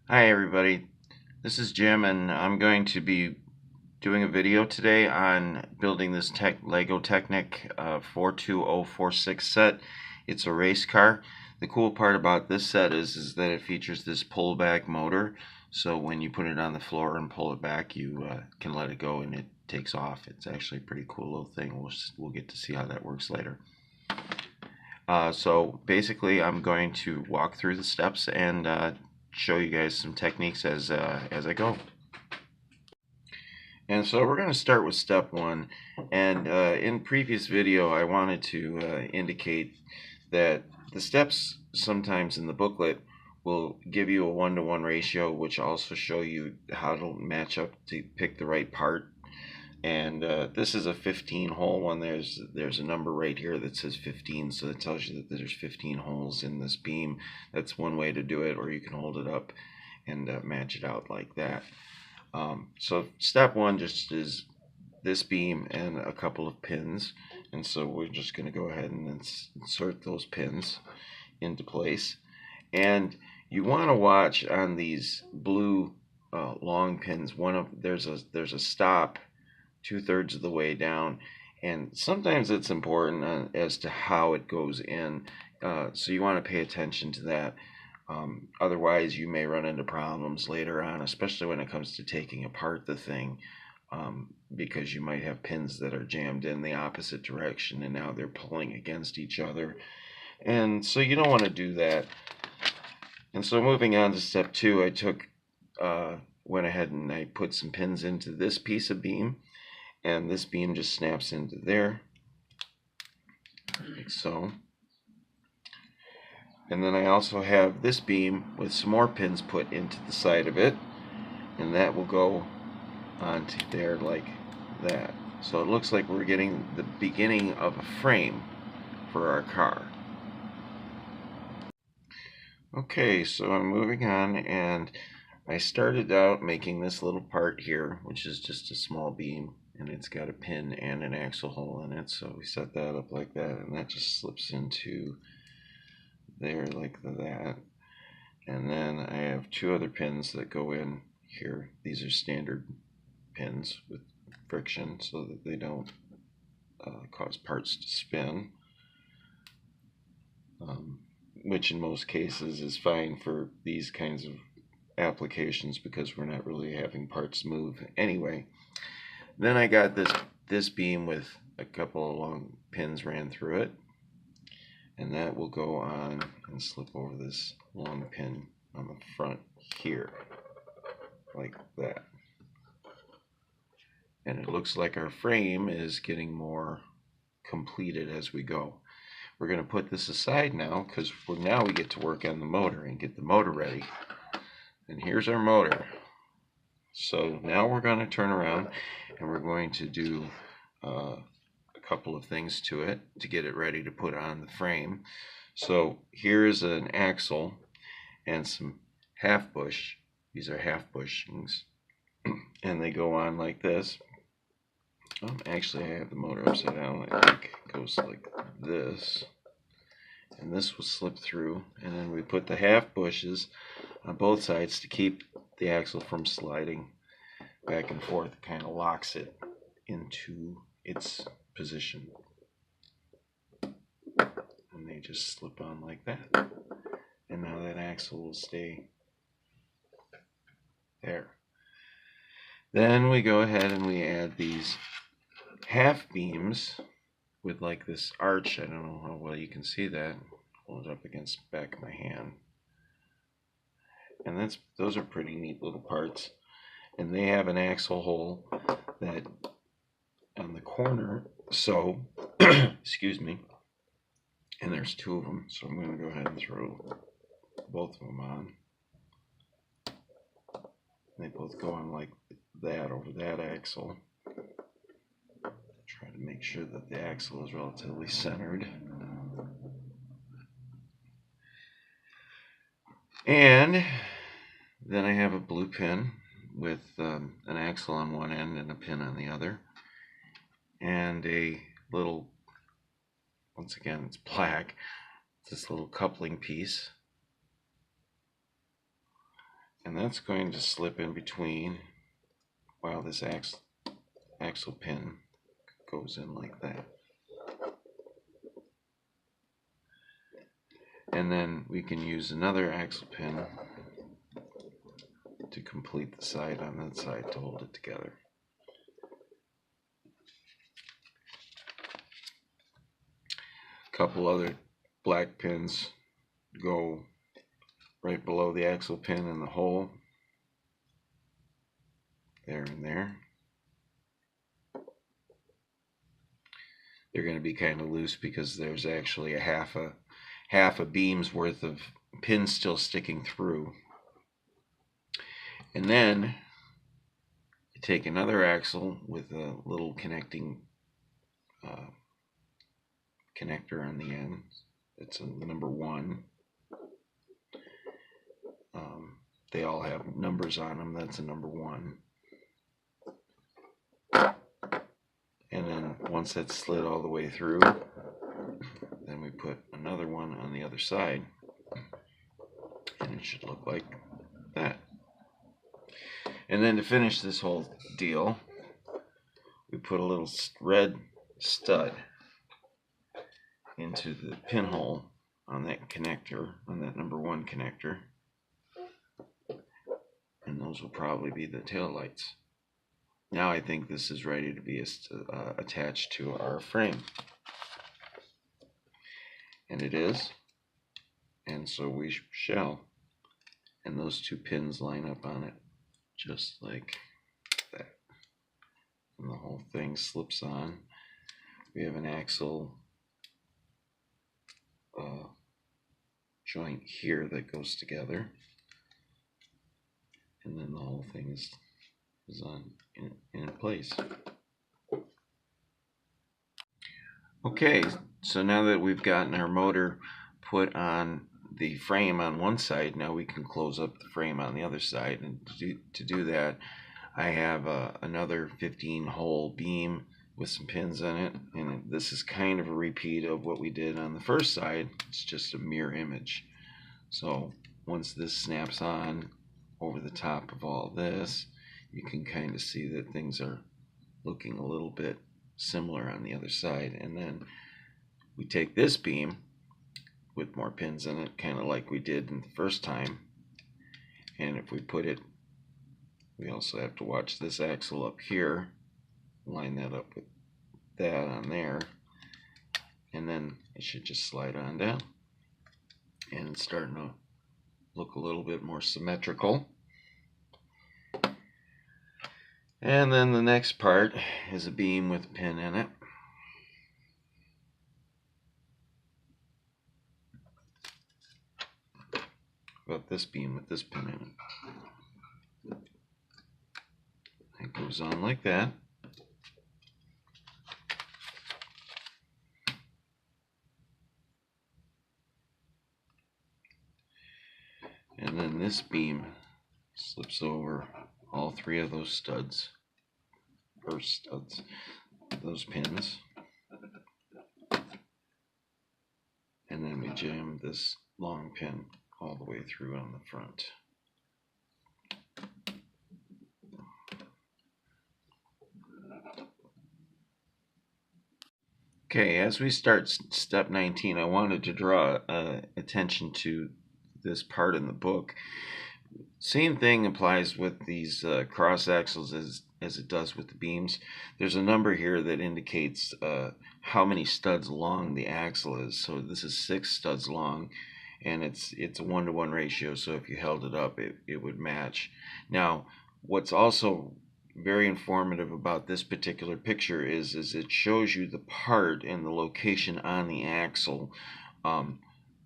Hi everybody, this is Jim and I'm going to be doing a video today on building this LEGO Technic 42046 set. It's a race car. The cool part about this set is that it features this pullback motor, so when you put it on the floor and pull it back you can let it go and it takes off. It's actually a pretty cool little thing. We'll get to see how that works later. So basically I'm going to walk through the steps and show you guys some techniques as I go. And so we're going to start with step one. And in previous video, I wanted to indicate that the steps sometimes in the booklet will give you a 1-to-1 ratio, which also show you how to match up to pick the right part. And this is a 15 hole one. There's a number right here that says 15, so it tells you that there's 15 holes in this beam. That's one way to do it, or you can hold it up and match it out like that. So step one just is this beam and a couple of pins, and so we're just going to go ahead and insert those pins into place. And you want to watch on these blue long pins. There's a stop 2/3 of the way down, and sometimes it's important as to how it goes in, so you want to pay attention to that. Otherwise you may run into problems later on, especially when it comes to taking apart the thing, because you might have pins that are jammed in the opposite direction and now they're pulling against each other, and so you don't want to do that. And so moving on to step two, I went ahead and I put some pins into this piece of beam, and this beam just snaps into there, like so. And then I also have this beam with some more pins put into the side of it, and that will go onto there like that. So it looks like we're getting the beginning of a frame for our car. Okay, so I'm moving on, and I started out making this little part here, which is just a small beam, and it's got a pin and an axle hole in it. So we set that up like that, and that just slips into there like that. And then I have two other pins that go in here. These are standard pins with friction so that they don't cause parts to spin, which in most cases is fine for these kinds of applications because we're not really having parts move anyway. Then I got this beam with a couple of long pins ran through it, and that will go on and slip over this long pin on the front here like that. And it looks like our frame is getting more completed as we go. We're going to put this aside now because now we get to work on the motor and get the motor ready. And here's our motor. So now we're going to turn around and we're going to do a couple of things to it to get it ready to put on the frame. So here's an axle and some half bush. These are half bushings, and they go on like this. Actually, I have the motor upside down. I think it goes like this, and this will slip through, and then we put the half bushes on both sides to keep the axle from sliding back and forth. It kind of locks it into its position, and they just slip on like that, and now that axle will stay there. Then we go ahead and we add these half beams with like this arch. I don't know how well you can see that. Hold it up against the back of my hand. And those are pretty neat little parts. And they have an axle hole that on the corner. So, excuse me. And there's two of them. So I'm going to go ahead and throw both of them on. They both go on like that over that axle. Try to make sure that the axle is relatively centered. And then I have a blue pin with an axle on one end and a pin on the other. And a little, once again, it's black, this little coupling piece And that's going to slip in between while this axle pin goes in like that. And then we can use another axle pin to complete the side on that side to hold it together. A couple other black pins go right below the axle pin in the hole. There and there. They're going to be kind of loose because there's actually a half a beam's worth of pins still sticking through. And then you take another axle with a little connecting connector on the end. It's a number 1. They all have numbers on them. That's a number 1. And then once that's slid all the way through, then we put another one on the other side, and it should look like that. And then to finish this whole deal, we put a little red stud into the pinhole on that connector, on that number 1 connector, and those will probably be the tail lights. Now I think this is ready to be attached to our frame. And it is. And so we shall. And those 2 pins line up on it just like that. And the whole thing slips on. We have an axle joint here that goes together. And then the whole thing is in place. Okay, so now that we've gotten our motor put on the frame on one side, now we can close up the frame on the other side. And to do that, I have another 15-hole beam with some pins in it, and this is kind of a repeat of what we did on the first side. It's just a mirror image. So once this snaps on over the top of all this, you can kind of see that things are looking a little bit similar on the other side. And then we take this beam with more pins in it, kind of like we did in the first time, and if we put it, we also have to watch this axle up here, line that up with that on there, and then it should just slide on down, and it's starting to look a little bit more symmetrical. And then the next part is a beam with a pin in it. About this beam with this pin in it. It goes on like that. And then this beam slips over all 3 of those studs, or studs, those pins. And then we jam this long pin all the way through on the front. Okay, as we start step 19, I wanted to draw attention to this part in the book. Same thing applies with these cross axles as it does with the beams. There's a number here that indicates how many studs long the axle is. So this is 6 studs long, and it's a 1-to-1 ratio. So if you held it up, it would match. Now, what's also very informative about this particular picture is it shows you the part and the location on the axle.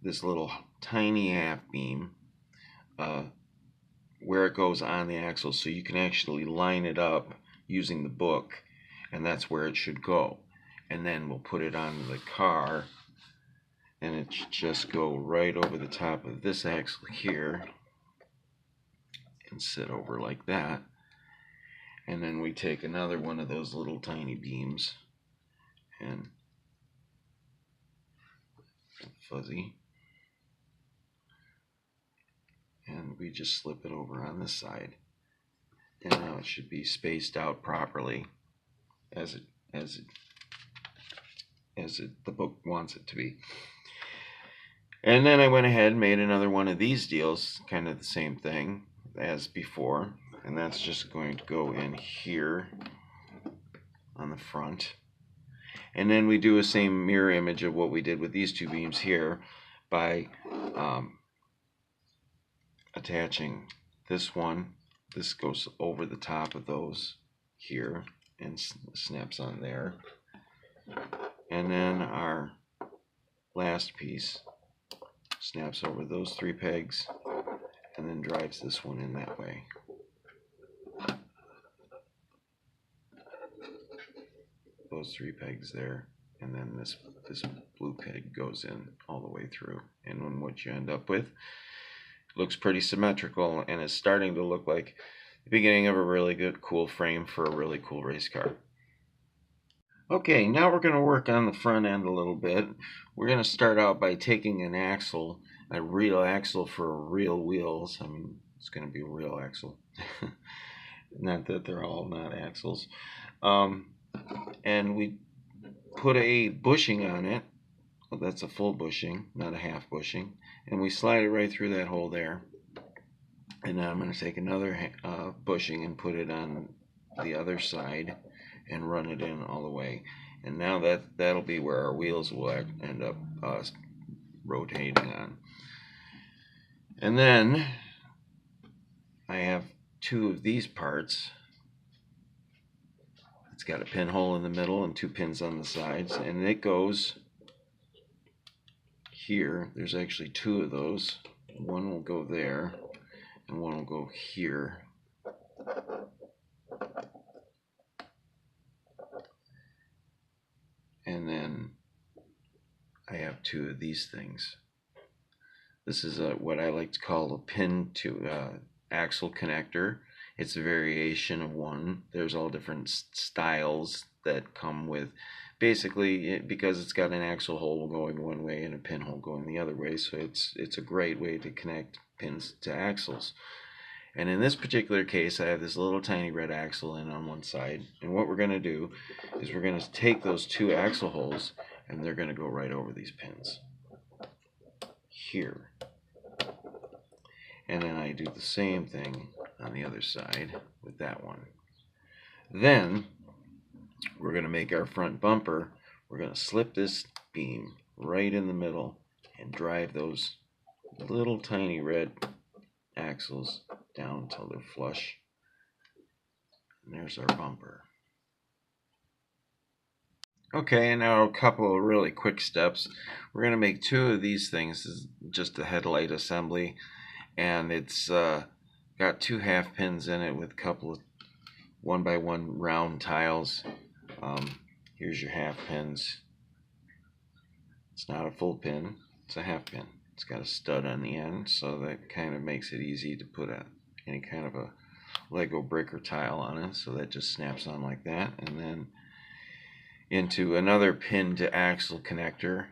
This little tiny half beam, where it goes on the axle, so you can actually line it up using the book, and that's where it should go. And then we'll put it on the car, and it should just go right over the top of this axle here and sit over like that. And then we take another one of those little tiny beams and fuzzy, and we just slip it over on this side. And now it should be spaced out properly as the book wants it to be. And then I went ahead and made another one of these deals, kind of the same thing as before, and that's just going to go in here on the front. And then we do a same mirror image of what we did with these two beams here by attaching this one. This goes over the top of those here and snaps on there. And then our last piece snaps over those 3 pegs and then drives this one in that way. Those 3 pegs there, and then this blue peg goes in all the way through. And when what you end up with looks pretty symmetrical, and is starting to look like the beginning of a really good, cool frame for a really cool race car. Okay, now we're going to work on the front end a little bit. We're going to start out by taking an axle, a real axle for real wheels. I mean, it's going to be a real axle. Not that they're all not axles. And we put a bushing on it. Well, that's a full bushing, not a half bushing. And we slide it right through that hole there. And now I'm going to take another bushing and put it on the other side and run it in all the way. And now that'll be where our wheels will end up rotating on. And then I have 2 of these parts. It's got a pinhole in the middle and 2 pins on the sides, and it goes here. There's actually 2 of those. One will go there and one will go here. And then I have 2 of these things. This is what I like to call a pin to axle connector. It's a variation of one. There's all different styles that come with, basically, because it's got an axle hole going one way and a pinhole going the other way, so it's a great way to connect pins to axles. And in this particular case, I have this little tiny red axle in on one side, and what we're going to do is we're going to take those 2 axle holes and they're going to go right over these pins here. And then I do the same thing on the other side with that one. Then we're going to make our front bumper. We're going to slip this beam right in the middle and drive those little tiny red axles down until they're flush. And there's our bumper. Okay, and now a couple of really quick steps. We're going to make 2 of these things. This is just a headlight assembly, and it's got 2 half pins in it with a couple of 1x1 round tiles. Here's your half pins. It's not a full pin, it's a half pin. It's got a stud on the end, so that kind of makes it easy to put any kind of a Lego brick or tile on it. So that just snaps on like that, and then into another pin to axle connector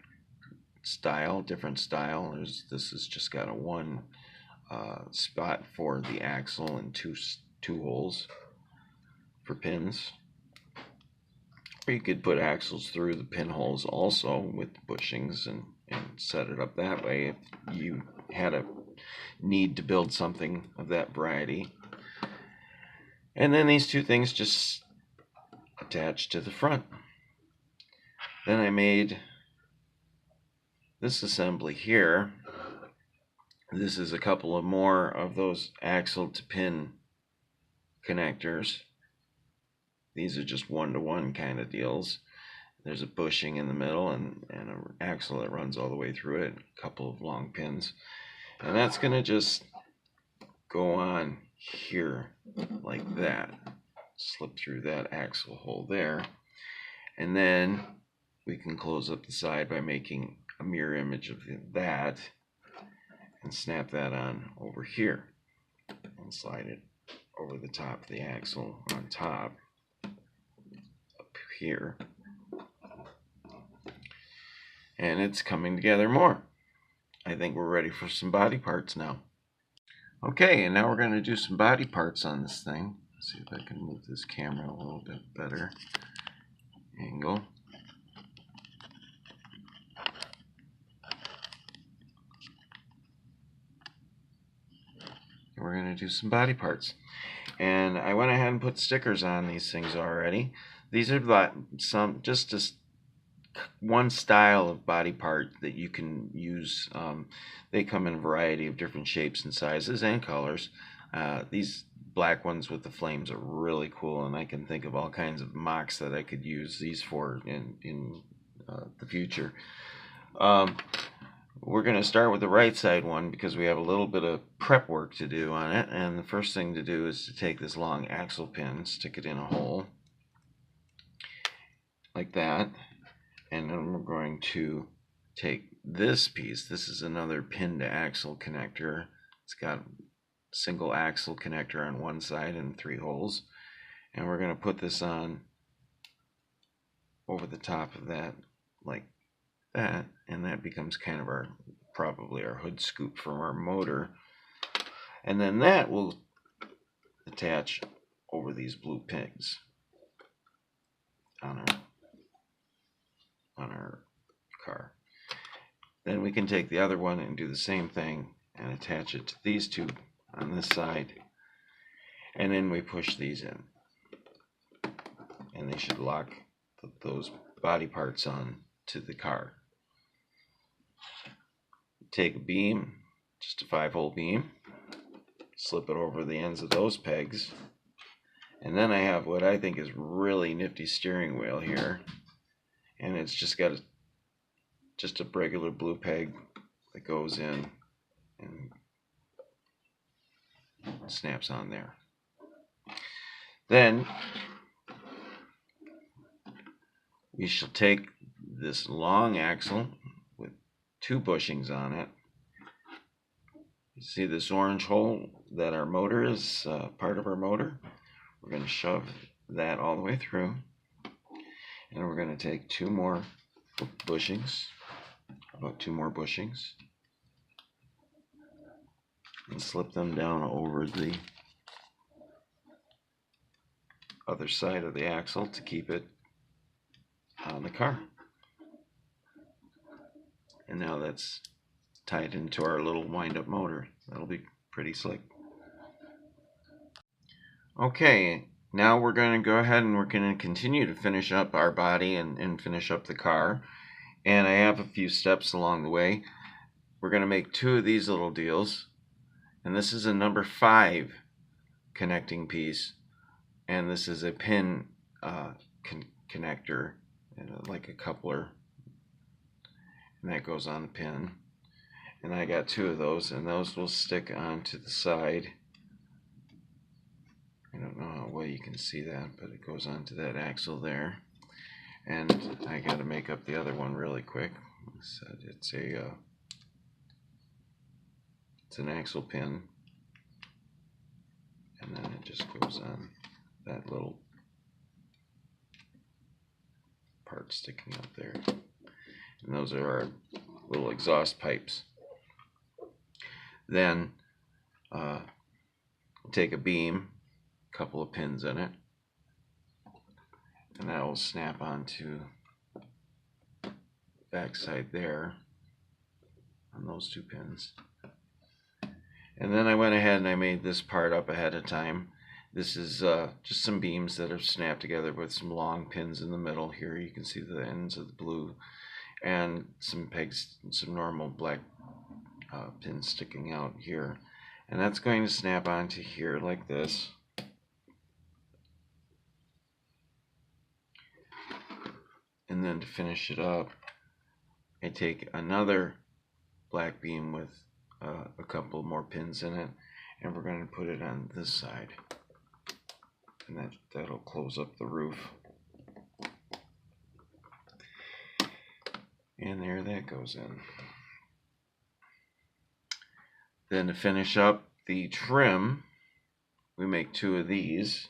style, different style. This has just got a 1 spot for the axle and two holes for pins. Or you could put axles through the pinholes also with bushings and set it up that way if you had a need to build something of that variety. And then these 2 things just attach to the front. Then I made this assembly here. This is a couple of more of those axle to pin connectors. These are just 1-to-1 kind of deals. There's a bushing in the middle and an axle that runs all the way through it, a couple of long pins. And that's going to just go on here like that. Slip through that axle hole there. And then we can close up the side by making a mirror image of that and snap that on over here and slide it over the top of the axle on top up here. And it's coming together more. I think we're ready for some body parts now. Okay, and now we're going to do some body parts on this thing. Let's see if I can move this camera a little bit better angle. We're going to do some body parts. And I went ahead and put stickers on these things already. These are just one style of body part that you can use. They come in a variety of different shapes and sizes and colors. These black ones with the flames are really cool, and I can think of all kinds of mocks that I could use these for in the future. We're going to start with the right side one because we have a little bit of prep work to do on it. And the first thing to do is to take this long axle pin, stick it in a hole like that. And then we're going to take this piece. This is another pin to axle connector. It's got a single axle connector on one side and 3 holes. And we're going to put this on over the top of that like that, and that becomes kind of probably our hood scoop from our motor. And then that will attach over these blue pins on our car. Then we can take the other one and do the same thing and attach it to these two on this side, and then we push these in, and they should lock those body parts on to the car. Take a beam, just a 5-hole beam, slip it over the ends of those pegs, and then I have what I think is really nifty steering wheel here, and it's just got just a regular blue peg that goes in and snaps on there. Then we shall take this long axle with 2 bushings on it. You see this orange hole that our motor is part of our motor? We're going to shove that all the way through, and we're going to take 2 more bushings, about 2 more bushings, and slip them down over the other side of the axle to keep it on the car. And now that's tied into our little wind-up motor. That'll be pretty slick. Okay, now we're going to go ahead and we're going to continue to finish up our body and finish up the car. And I have a few steps along the way. We're going to make 2 of these little deals. And this is a number 5 connecting piece. And this is a pin connector, like a coupler. And that goes on the pin. And I got 2 of those, and those will stick onto the side. I don't know how well you can see that, but it goes onto that axle there. And I got to make up the other one really quick. It's an axle pin, and then it just goes on that little part sticking up there. And those are our little exhaust pipes. Then take a beam, a couple of pins in it, and that will snap onto the back side there on those 2 pins. And then I went ahead and I made this part up ahead of time. This is just some beams that are snapped together with some long pins in the middle. Here you can see the ends of the blue, and some pegs, some normal black pins sticking out here. And that's going to snap onto here like this. And then to finish it up, I take another black beam with a couple more pins in it, and we're going to put it on this side. And that'll close up the roof. And there that goes in. Then to finish up the trim, we make 2 of these,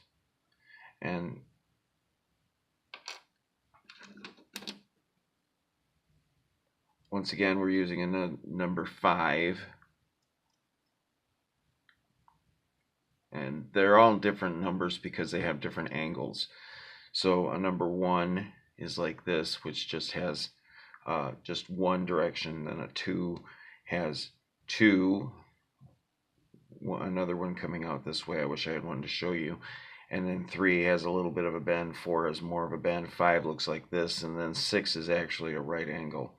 and once again we're using a number 5 and they're all different numbers because they have different angles. So a number 1 is like this, which just has just one direction. Then a 2 has 2, another one coming out this way. I wish I had one to show you. And then 3 has a little bit of a bend, 4 has more of a bend, 5 looks like this, and then 6 is actually a right angle.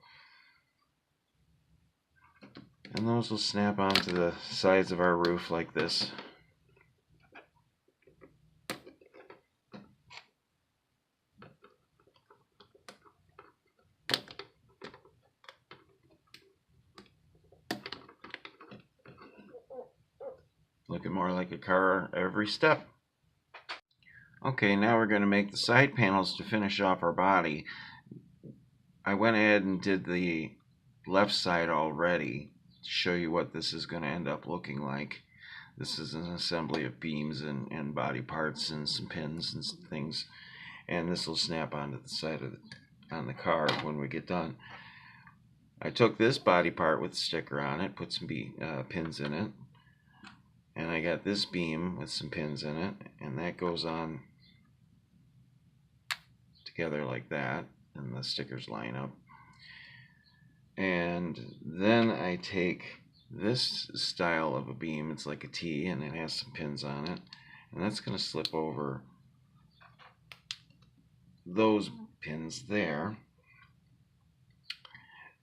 And those will snap onto the sides of our roof like this. Looking more like a car every step. Okay, now we're going to make the side panels to finish off our body. I went ahead and did the left side already to show you what this is going to end up looking like. This is an assembly of beams and body parts and some pins and some things, and this will snap onto the side of on the car when we get done. I took this body part with a sticker on it, put some pins in it, and I got this beam with some pins in it, and that goes on together like that, and the stickers line up. And then I take this style of a beam, it's like a T, and it has some pins on it, and that's going to slip over those pins there.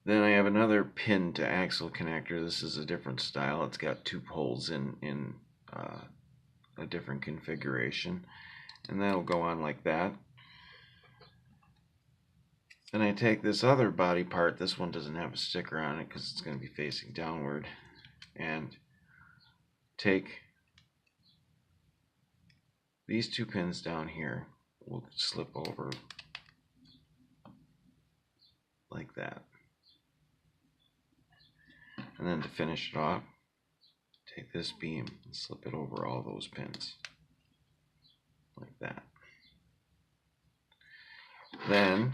Then I have another pin to axle connector. This is a different style. It's got 2 poles in a different configuration, and that'll go on like that. Then I take this other body part, this one doesn't have a sticker on it because it's going to be facing downward, and take these 2 pins down here. We'll slip over like that. And then to finish it off, take this beam and slip it over all those pins like that. Then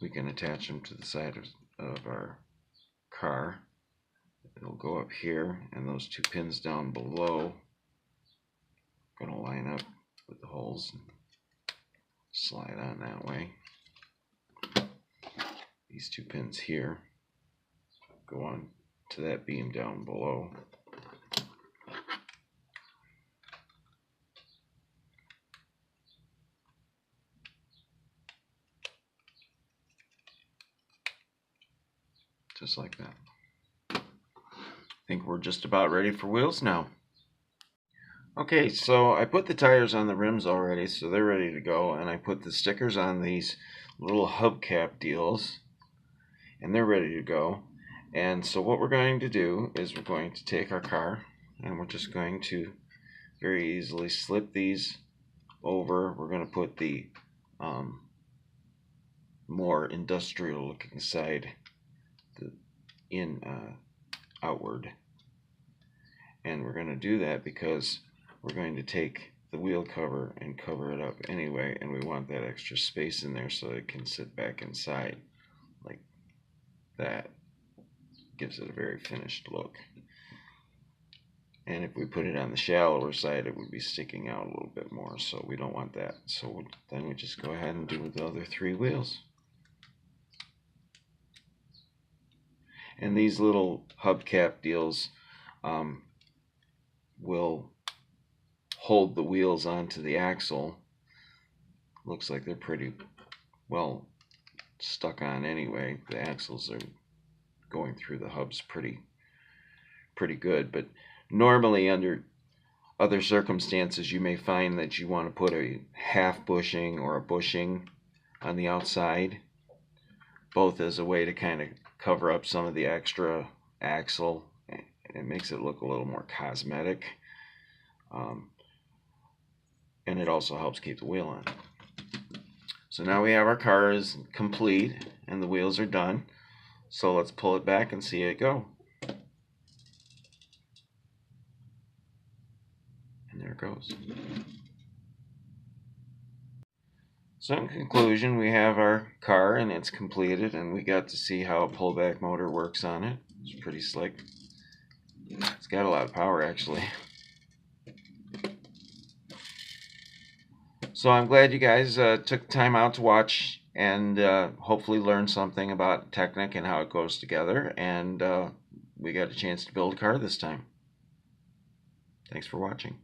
we can attach them to the side of our car. It'll go up here, and those 2 pins down below are going to line up with the holes and slide on that way. These 2 pins here go on to that beam down below. Just like that. I think we're just about ready for wheels now. Okay, so I put the tires on the rims already, so they're ready to go, and I put the stickers on these little hubcap deals, and they're ready to go. And so what we're going to do is we're going to take our car, and we're just going to very easily slip these over. We're going to put the more industrial looking side outward, and we're going to do that because we're going to take the wheel cover and cover it up anyway, and we want that extra space in there so it can sit back inside like that. Gives it a very finished look. And if we put it on the shallower side, it would be sticking out a little bit more, so we don't want that. So then we just go ahead and do the other 3 wheels. And these little hubcap deals will hold the wheels onto the axle. Looks like they're pretty well stuck on anyway. The axles are going through the hubs pretty good, but normally under other circumstances you may find that you want to put a half bushing or a bushing on the outside, both as a way to kind of cover up some of the extra axle. It makes it look a little more cosmetic, and it also helps keep the wheel on. So now we have our car is complete and the wheels are done. So let's pull it back and see it go. And there it goes. So in conclusion, we have our car and it's completed, and we got to see how a pullback motor works on it. It's pretty slick. It's got a lot of power actually. So I'm glad you guys took time out to watch and hopefully learn something about Technic and how it goes together. And we got a chance to build a car this time. Thanks for watching.